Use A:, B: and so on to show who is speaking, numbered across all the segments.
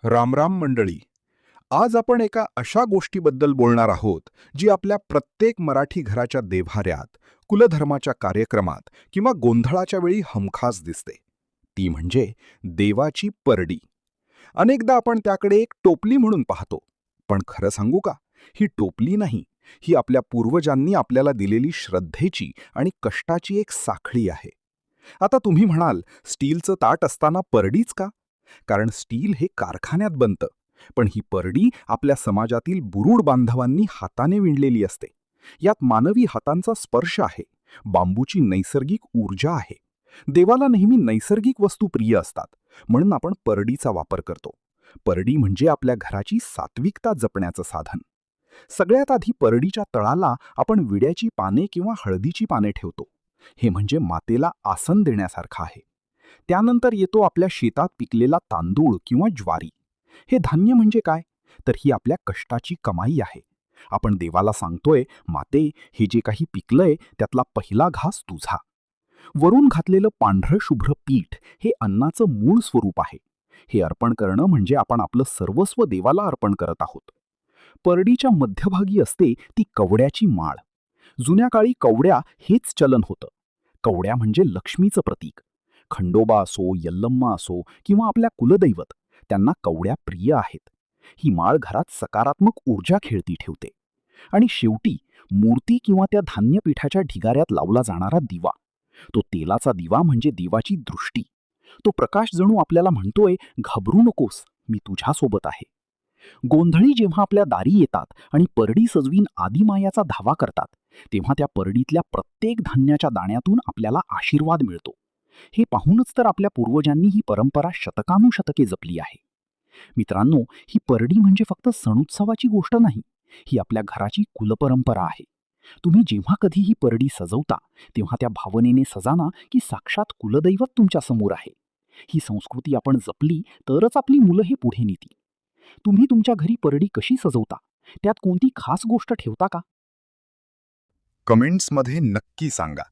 A: रामराम मंडळी. आज आपण एका अशा गोष्टीबद्दल बोलणार आहोत जी आपल्या प्रत्येक मराठी घराच्या देव्हाऱ्यात, कुलधर्माच्या कार्यक्रमात किंवा गोंधळाच्या वेळी हमखास दिसते. ती म्हणजे देवाची परडी. अनेकदा आपण त्याकडे एक टोपली म्हणून पाहतो, पण खरं सांगू का, ही टोपली नाही, ही आपल्या पूर्वजांनी आपल्याला दिलेली श्रद्धेची आणि कष्टाची एक साखळी आहे. आता तुम्ही म्हणाल, स्टीलचं ताट असताना परडीच का? कारण स्टील हे कारखान्यात बनतं, पण ही परडी आपल्या समाजातील बुरुड बांधवांनी हाताने विणलेली असते. यात मानवी हातांचा स्पर्श आहे, बांबूची नैसर्गिक ऊर्जा आहे. देवाला नेहमी नैसर्गिक वस्तू प्रिय असतात, म्हणून आपण परडीचा वापर करतो. परडी म्हणजे आपल्या घराची सात्विकता जपण्याचं साधन. सगळ्यात आधी परडीच्या तळाला आपण विड्याची पाने किंवा हळदीची पाने ठेवतो. हे म्हणजे मातेला आसन देण्यासारखं आहे. त्यानंतर येतो आपल्या शेतात पिकलेला तांदूळ किंवा ज्वारी. हे धान्य म्हणजे काय? तर ही आपल्या कष्टाची कमाई आहे. आपण देवाला सांगतोय, माते, हे जे काही पिकलंय त्यातला पहिला घास तुझा. वरून घातलेलं पांढरं शुभ्र पीठ हे अन्नाचं मूळ स्वरूप आहे. हे अर्पण करणं म्हणजे आपण आपलं सर्वस्व देवाला अर्पण करत आहोत. परडीच्या मध्यभागी असते ती कवड्याची माळ. जुन्या काळी कवड्या हेच चलन होतं. कवड्या म्हणजे लक्ष्मीचं प्रतीक. खंडोबा असो, यल्लम्मा असो किंवा आपल्या कुलदैवत, त्यांना कवड्या प्रिय आहेत. ही माळ घरात सकारात्मक ऊर्जा खेळती ठेवते. आणि शेवटी मूर्ती किंवा त्या धान्यपीठाच्या ढिगाऱ्यात लावला जाणारा दिवा. तो तेलाचा दिवा म्हणजे देवाची दृष्टी. तो प्रकाश जणू आपल्याला म्हणतोय, घाबरू नकोस, मी तुझ्यासोबत आहे. गोंधळी जेव्हा आपल्या दारी येतात आणि परडी सजवीन आदिमायाचा धावा करतात, तेव्हा त्या परडीतल्या प्रत्येक धान्याच्या दाण्यातून आपल्याला आशीर्वाद मिळतो. हे पाहूनच तर आपल्या पूर्वजांनी ही परंपरा शतकानुशतके जपली आहे. मित्रांनो, ही परडी म्हणजे फक्त सणुत्सवाची गोष्ट नाही, ही आपल्या घराची कुलपरंपरा आहे. तुम्ही जेव्हा कधी ही परडी सजवता, तेव्हा त्या भावनेने सजाना की साक्षात कुलदैवत तुमच्या समोर आहे. ही संस्कृती आपण जपली तरच आपली मुलं हे पुढे नेतील. तुम्ही तुमच्या घरी परडी कशी सजवता? त्यात कोणती खास गोष्ट ठेवता का?
B: कमेंट्समध्ये नक्की सांगा.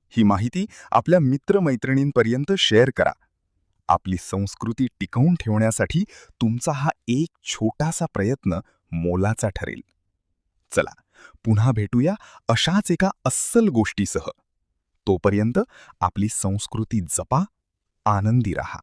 B: ही माहिती आपल्या मित्रमैत्रिणींपर्यंत शेअर करा. आपली संस्कृती टिकवून ठेवण्यासाठी तुमचा हा एक छोटासा प्रयत्न मोलाचा ठरेल. चला, पुन्हा भेटूया अशाच एका अस्सल गोष्टीसह. तोपर्यंत आपली संस्कृती जपा, आनंदी रहा.